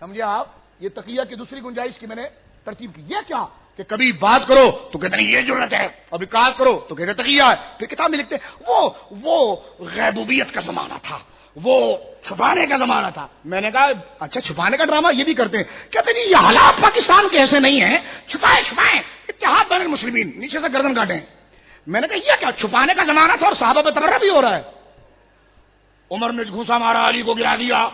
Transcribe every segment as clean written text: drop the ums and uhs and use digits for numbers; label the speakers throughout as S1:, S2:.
S1: سمجھے آپ؟ یہ تقیہ کی دوسری گنجائش کی میں نے ترتیب کی. یہ کیا کہ کبھی بات کرو تو کہتے ہیں یہ جرت ہے، ابھی کال کرو تو کہتے تقیہ ہے. پھر کتاب میں لکھتے وہ غیبوبیت کا زمانہ تھا، وہ چھپانے کا زمانہ تھا. میں نے کہا اچھا چھپانے کا ڈرامہ یہ بھی کرتے ہیں؟ کہتے نہیں، یہ حالات پاکستان کے ایسے نہیں ہیں، چھپائیں اتحاد بین المسلمین، نیچے سے گردن کاٹیں. میں نے کہا یہ کیا چھپانے کا زمانہ تھا اور صحابہ پہ تبرہ بھی ہو رہا ہے. عمر نے گھوسا مارا، علی کو گرا دیا،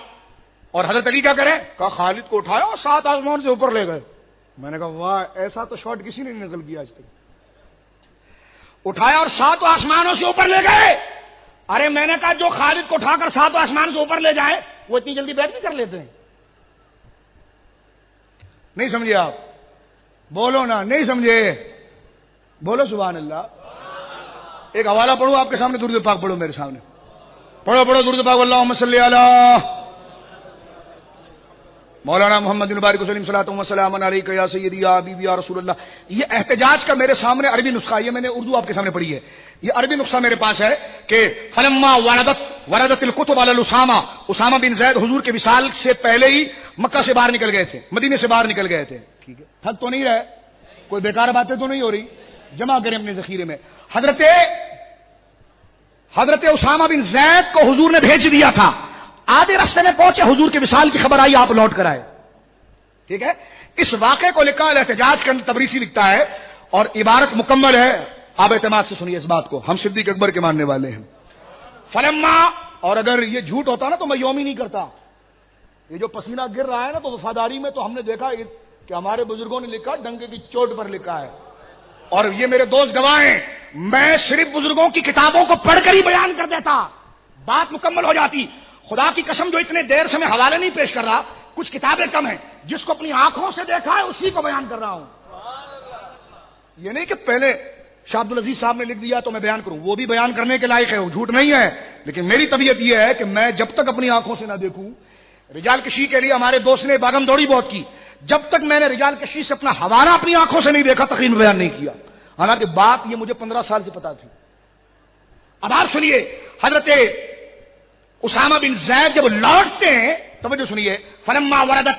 S1: اور حضرت علی کیا کرے؟ کہا خالد کو اٹھایا اور 7 آسمان سے اوپر لے گئے. میں نے کہا واہ، ایسا تو شاٹ کسی نے نہیں نقل کیا آج تک. اٹھایا اور 7 آسمانوں سے اوپر لے گئے. ارے میں نے کہا جو خالد کو اٹھا کر 7 آسمان سے اوپر لے جائیں وہ اتنی جلدی بیعت نہیں کر لیتے ہیں. نہیں سمجھے آپ؟ بولو نا، نہیں سمجھے؟ بولو سبحان اللہ. ایک حوالہ پڑھو آپ کے سامنے، درود پاک پڑھو میرے سامنے. پڑھو درود پاک. اللہم صلی علی مولانا محمد مبارک وسلم صلاۃ و سلام علیک یا سیدی یا حبیبی یا رسول اللہ. یہ احتجاج کا میرے سامنے عربی نسخہ، یہ میں نے اردو آپ کے سامنے پڑھی ہے. یہ عربی نسخہ میرے پاس ہے کہ فلما وردت الکتب علی اسامہ، اسامہ بن زید حضور کے وصال سے پہلے ہی مکہ سے باہر نکل گئے تھے، مدینے سے باہر نکل گئے تھے. ٹھیک ہے، تھک تو نہیں رہے؟ کوئی بیکار باتیں تو نہیں ہو رہی؟ جمع کریں اپنے ذخیرے میں. حضرت اسامہ بن زید کو حضور نے بھیج دیا تھا. آدھے راستے میں پہنچے، حضور کے وصال کی خبر آئی، آپ لوٹ کر آئے. ٹھیک ہے، اس واقعے کو لکھا احتجاج کے اندر تبریسی لکھتا ہے اور عبارت مکمل ہے. آپ اعتماد سے سنیے اس بات کو، ہم صدیق اکبر کے ماننے والے ہیں. فلما، اور اگر یہ جھوٹ ہوتا نا تو میں یوم ہی نہیں کرتا. یہ جو پسینہ گر رہا ہے نا تو وفاداری میں تو ہم نے دیکھا کہ ہمارے بزرگوں نے لکھا ڈنکے کی چوٹ پر لکھا ہے، اور یہ میرے دوست گواہ ہیں. میں صرف بزرگوں کی کتابوں کو پڑھ کر ہی بیان کر دیتا، بات مکمل ہو جاتی. خدا کی قسم جو اتنے دیر سے میں حوالے نہیں پیش کر رہا، کچھ کتابیں کم ہیں، جس کو اپنی آنکھوں سے دیکھا ہے اسی کو بیان کر رہا ہوں. یہ نہیں کہ پہلے شاہ عبد العزیز صاحب نے لکھ دیا تو میں بیان کروں، وہ بھی بیان کرنے کے لائق ہے، وہ جھوٹ نہیں ہے. لیکن میری طبیعت یہ ہے کہ میں جب تک اپنی آنکھوں سے نہ دیکھوں. رجال کشی کے لیے ہمارے دوست نے باغم دوڑی بہت کی، جب تک میں نے رجال کشی سے اپنا حوالہ اپنی آنکھوں سے نہیں دیکھا تقریر میں بیان نہیں کیا. حالانکہ بات یہ مجھے 15 سال سے پتا تھی. اب آپ سنیے، حضرت اسامہ بن زید جب لوٹتے ہیں، توجہ سنیے، فلما وردت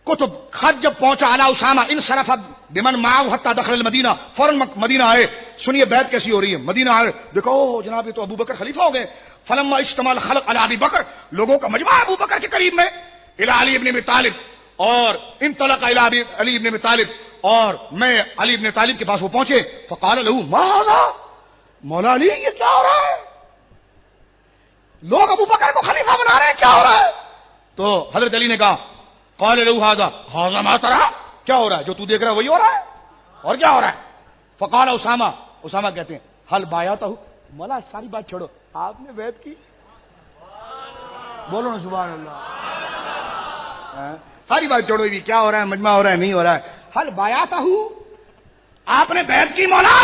S1: کتب، خط جب پہنچا علی اسامہ انصرف بمن معه حتى دخل المدینہ، فوراً مدینہ آئے. سنیے بیعت کیسی ہو رہی ہے. مدینہ آئے، دیکھو جناب یہ تو ابو بکر خلیفہ ہو گئے. فلما اجتمع الخلق علی ابی بکر، لوگوں کا مجمع ابو بکر کے قریب میں، الى علی ابن ابی طالب، اور انطلق الى علی ابن ابی طالب، اور میں علی ابن طالب کے پاس وہ پہنچے. فقال له ما هذا، مولا علی یہ کیا ہو رہا ہے؟ لوگ ابو بکر کو خلیفہ بنا رہے ہیں، کیا ہو رہا ہے؟ تو حضرت علی نے کہا قال له هذا ما ترى، کیا ہو رہا ہے؟ جو تو دیکھ رہا ہے وہی ہو رہا ہے، اور کیا ہو رہا ہے؟ فقال اسامہ کہتے ہیں حل بایعتہ، مولا ساری بات چھوڑو، آپ نے بیعت کی؟ بولو نا سبحان اللہ. ساری بات چھوڑو، بھی کیا ہو رہا ہے، مجمع ہو رہا ہے نہیں ہو رہا ہے. حل بایعتہ، آپ نے بیعت کی مولا؟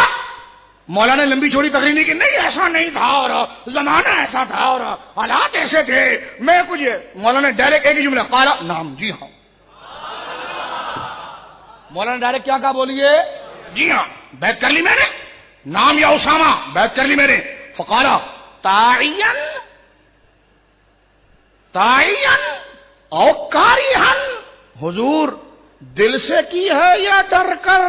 S1: مولا نے لمبی چوڑی تقریر نہیں کی، نہیں ایسا نہیں تھا، اور زمانہ ایسا تھا، اور حالات ایسے تھے، میں کچھ. مولا نے ڈائریکٹ ایک ہی جملہ قال نعم، جی ہاں. مولا نے ڈائریکٹ کیا کہا بولیے؟ جی ہاں، بیعت کر لی میں نے. نام یا اسامہ، بیعت کر لی میں نے. فقال تعین او کارہن، حضور دل سے کی ہے یا ڈر کر؟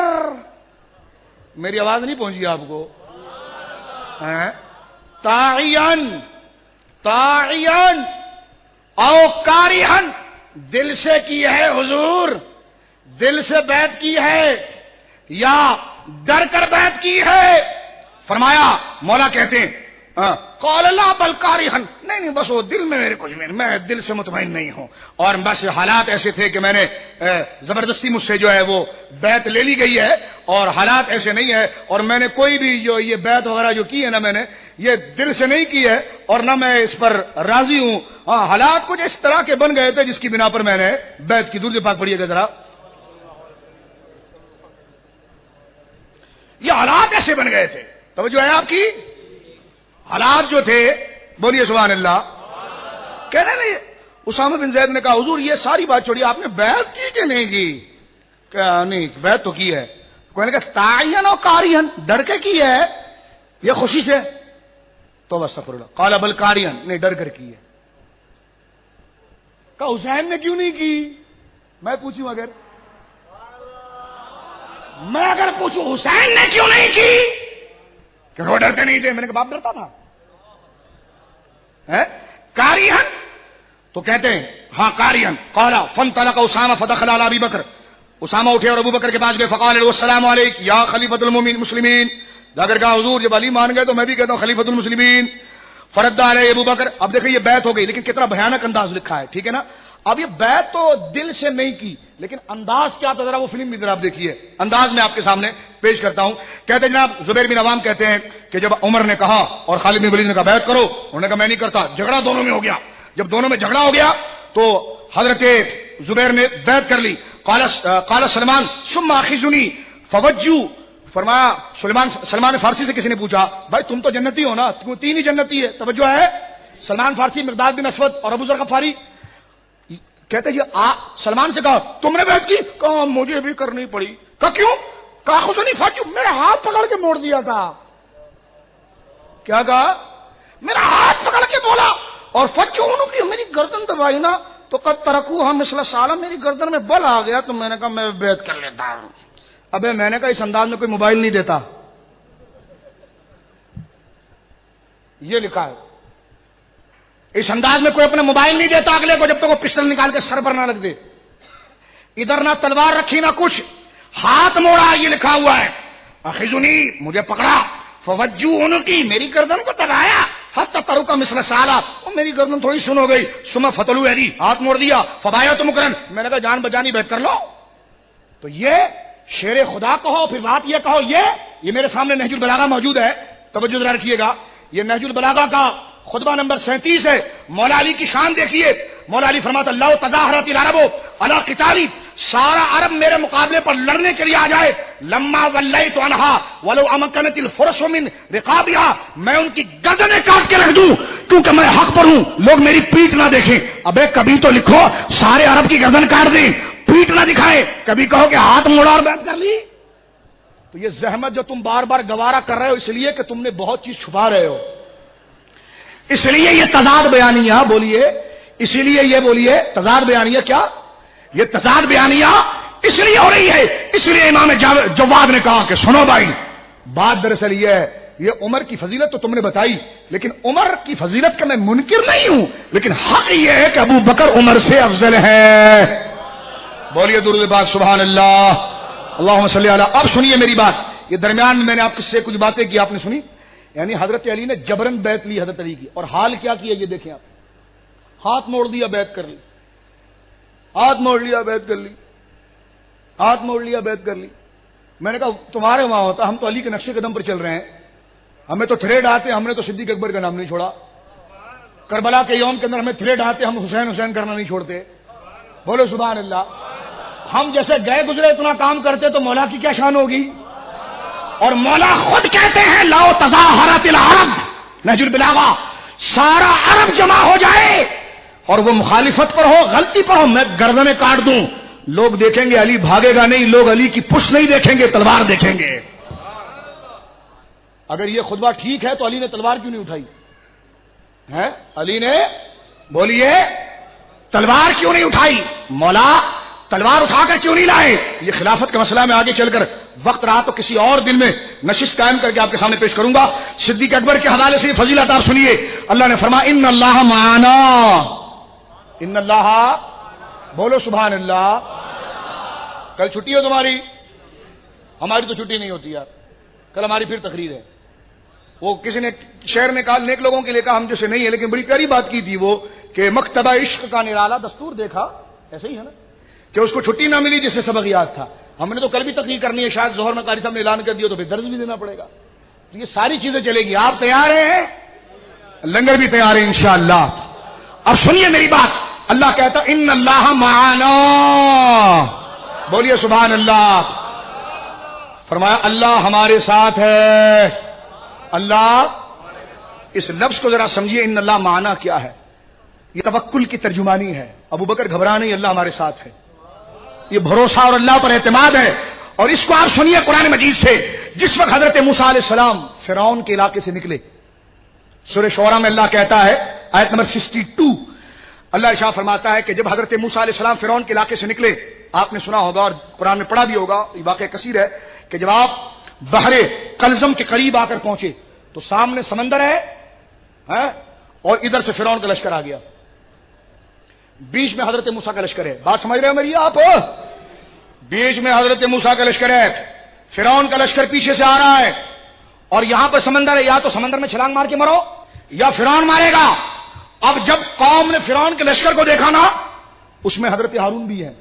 S1: میری آواز نہیں پہنچی آپ کو؟ تعین او کارہن، دل سے کی ہے حضور، دل سے بیعت کی ہے یا ڈر کر بیعت کی ہے؟ فرمایا، مولا کہتے ہیں قال لا بل کارہن، نہیں بس وہ دل میں میرے کچھ میں دل سے مطمئن نہیں ہوں، اور بس حالات ایسے تھے کہ میں نے زبردستی مجھ سے جو ہے وہ بیعت لے لی گئی ہے، اور حالات ایسے نہیں ہے، اور میں نے کوئی بھی جو یہ بیعت وغیرہ جو کی ہے نا، میں نے یہ دل سے نہیں کی ہے، اور نہ میں اس پر راضی ہوں. حالات کچھ اس طرح کے بن گئے تھے جس کی بنا پر میں نے بیعت کی. درود پاک پڑھیے گا ذرا. یہ حالات ایسے بن گئے تھے، توجہ ہے آپ کی؟ حالات جو تھے، بولیے سبحان اللہ. کہنے نہیں، اسامہ بن زید نے کہا حضور یہ ساری بات چھوڑی، آپ نے بیعت کی کہ نہیں کی؟ کہ نہیں، بیعت تو کی ہے. کوئی نے کہا تعین و کارہن، ڈر کے کی ہے یہ خوشی سے؟ تو استغفر اللہ. قال بل کارہن، نہیں ڈر کر کی ہے. کہ حسین نے کیوں نہیں کی؟ میں پوچھوں اگر پوچھوں حسین نے کیوں نہیں کی کہ وہ ڈرتے نہیں تھے؟ میں نے کہا باپ ڈرتا تھا. کاریہن تو کہتے ہیں ہاں کاریہن قالا فانطلق اسامہ فدخل علی ابی بکر. اسامہ اٹھے اور ابو بکر کے پاس گئے. فقال السلام علیکم یا خلیفۃ المسلمین. جا کر کہا حضور جب علی مان گئے تو میں بھی کہتا ہوں خلیفۃ المسلمین. فرد علیہ ابو بکر. اب دیکھیں یہ بیعت ہو گئی لیکن کتنا بھیانک انداز لکھا ہے, ٹھیک ہے نا. اب یہ بیعت تو دل سے نہیں کی لیکن انداز کیا تھا, ذرا وہ فلم بھی ذرا آپ دیکھیے. انداز میں آپ کے سامنے پیش کرتا ہوں. کہتے ہیں جناب زبیر بن عوام کہتے ہیں کہ جب عمر نے کہا اور خالد بن ولید نے کہا بیعت کرو, انہوں نے کہا میں نہیں کرتا. جھگڑا دونوں میں ہو گیا. جب دونوں میں جھگڑا ہو گیا تو حضرت زبیر نے بیعت کر لی. قال سلمان ثم اخذنی فوجو. فرمایا سلمان فارسی سے کسی نے پوچھا بھائی تم تو جنتی ہو نا, تین ہی جنتی ہے, توجہ ہے. سلمان فارسی, مقداد بن اسود اور ابو ذر غفاری. کہتے یہ سلمان سے کہا تم نے بیعت کی؟ کہا مجھے بھی کرنی پڑی. کہا کیوں؟ کہا خذنی فوجو, میرا ہاتھ پکڑ کے موڑ دیا تھا. کیا کہا؟ میرا ہاتھ پکڑ کے بولا اور فوجو کی میری گردن دبائی نا تو قد ترکوها مثل سالہ, میری گردن میں بل آ گیا تو میں نے کہا میں بیعت کر لیتا ہوں. ابے میں نے کہا اس انداز میں کوئی موبائل نہیں دیتا. یہ لکھا ہے اس انداز میں کوئی اپنا موبائل نہیں دیتا اگلے کو جب تک وہ پسٹل نکال کے سر پر نہ رکھ دے. ادھر نہ تلوار رکھی نہ کچھ, ہاتھ موڑا یہ لکھا ہوا ہے. اخذنی, مجھے پکڑا. فوجو کی, میری گردن کو دبایا. حتی ترکا مثل سالہ, اور میری گردن تھوڑی سن ہو گئی. ثم فتلو ایدی, ہاتھ موڑ دیا. فبایعت مکرن, میں نے کہا جان بچانی بیعت کر لو. تو یہ شیر خدا کہو پھر بات یہ کہو. یہ میرے سامنے نہج البلاغہ موجود ہے, توجہ ذرا رکھیے گا. یہ نہج البلاغہ کا خطبہ نمبر 37 ہے. مولا علی کی شان دیکھیے. مولا علی فرماتا اللہ تظاہرت العرب علی قتالی, سارا عرب میرے مقابلے پر لڑنے کے لیے آ جائے. لما ولیت عنہا ولو امکنت الفرس من رقابها, میں ان کی گردنیں کاٹ کے رکھ دوں کیونکہ میں حق پر ہوں, لوگ میری پیٹھ نہ دیکھیں. ابے کبھی تو لکھو سارے عرب کی گردن کاٹ دیں, پیٹھ نہ دکھائے. کبھی کہو کہ ہاتھ موڑا اور بیعت کر لی. تو یہ زحمت جو تم بار بار گوارا کر رہے ہو اس لیے کہ تم نے بہت چیز چھپا رہے ہو, اس لیے یہ تضاد بیانیہ. بولیے اسی لیے یہ بولیے تضاد بیانیہ. کیا یہ تضاد بیانیہ اس لیے ہو رہی ہے, اس لیے امام جواد نے کہا کہ سنو بھائی, بات دراصل یہ ہے یہ عمر کی فضیلت تو تم نے بتائی لیکن عمر کی فضیلت کا میں منکر نہیں ہوں, لیکن حق یہ ہے کہ ابو بکر عمر سے افضل ہے. بولیے درود پاک سبحان اللہ اللہم صلی علی. اب سنیے میری بات. یہ درمیان میں نے آپ سے کچھ باتیں کی, آپ نے سنی. یعنی حضرت علی نے جبرن بیعت لی حضرت علی کی, اور حال کیا کیا یہ دیکھیں آپ. ہاتھ موڑ دیا بیعت کر لی, ہاتھ موڑ لیا بیعت کر لی, ہاتھ موڑ لیا بیعت کر لی. میں نے کہا تمہارے وہاں ہوتا, ہم تو علی کے نقشے قدم پر چل رہے ہیں, ہمیں تو تھریڈ آتے, ہم نے تو صدیق اکبر کا نام نہیں چھوڑا. کربلا کے یوم کے اندر ہمیں تھریڈ آتے, ہم حسین حسین کرنا نہیں چھوڑتے. بولو سبحان اللہ. ہم جیسے گئے گزرے اتنا کام کرتے تو مولا کی کیا شان ہوگی. اور مولا خود کہتے ہیں لاؤ تظاہرت العرب, نہج البلاغہ, سارا عرب جمع ہو جائے اور وہ مخالفت پر ہو, غلطی پر ہو, میں گردنیں کاٹ دوں. لوگ دیکھیں گے علی بھاگے گا نہیں, لوگ علی کی پشت نہیں دیکھیں گے, تلوار دیکھیں گے. اگر یہ خطبہ ٹھیک ہے تو علی نے تلوار کیوں نہیں اٹھائی ہے؟ علی نے بولیے تلوار کیوں نہیں اٹھائی؟ مولا تلوار اٹھا کر کیوں نہیں لائے؟ یہ خلافت کا مسئلہ میں آگے چل کر وقت رہا تو کسی اور دن میں نشست قائم کر کے آپ کے سامنے پیش کروں گا. صدیق اکبر کے حوالے سے فضیلت آپ سنیے. اللہ نے فرمایا ان اللہ معنا, ان اللہ, بولو سبحان اللہ. کل چھٹی ہو تمہاری؟ ہماری تو چھٹی نہیں ہوتی یار, کل ہماری پھر تقریر ہے. وہ کسی نے شہر نے کہا نیک لوگوں کے لیے کہا, ہم جیسے نہیں ہے, لیکن بڑی پیاری بات کی تھی وہ کہ مکتبہ عشق کا نرالا دستور دیکھا, ایسے ہی ہے نا, کہ اس کو چھٹی نہ ملی جس سے سبق یاد تھا. ہم نے تو کل بھی تقریر کرنی ہے, شاید ظہر میں قاری صاحب نے اعلان کر دیا تو پھر درس بھی دینا پڑے گا. تو یہ ساری چیزیں چلے گی. آپ تیار ہیں؟ لنگر بھی تیار ہے انشاءاللہ. اب سنیے میری بات. اللہ کہتا ان اللہ معانا, بولیے سبحان اللہ. فرمایا اللہ ہمارے ساتھ ہے. اللہ, اس لفظ کو ذرا سمجھیے, ان اللہ معانا کیا ہے؟ یہ توکل کی ترجمانی ہے. ابو بکر گھبرا نہیں, اللہ ہمارے ساتھ ہے. یہ بھروسہ اور اللہ پر اعتماد ہے. اور اس کو آپ سنیے قرآن مجید سے. جس وقت حضرت موسیٰ علیہ السلام فرعون کے علاقے سے نکلے, سورہ شعراء میں اللہ کہتا ہے آیت نمبر 62, اللہ ارشاد فرماتا ہے کہ جب حضرت موسیٰ علیہ السلام فرعون کے علاقے سے نکلے، آپ نے سنا ہوگا اور قرآن میں پڑھا بھی ہوگا، یہ واقعہ کثیر ہے کہ جب آپ بحر کلزم کے قریب آ کر پہنچے تو سامنے سمندر ہے اور ادھر سے فرعون کا لشکر آ گیا، بیچ میں حضرت موسیٰ کا لشکر ہے. بات سمجھ رہے ہو میری آپ؟ بیچ میں حضرت موسیٰ کا لشکر ہے، فرعون کا لشکر پیچھے سے آ رہا ہے اور یہاں پر سمندر ہے. یا تو سمندر میں چھلانگ مار کے مرو یا فرعون مارے گا. اب جب قوم نے فرعون کے لشکر کو دیکھا نا، اس میں حضرت ہارون بھی ہے.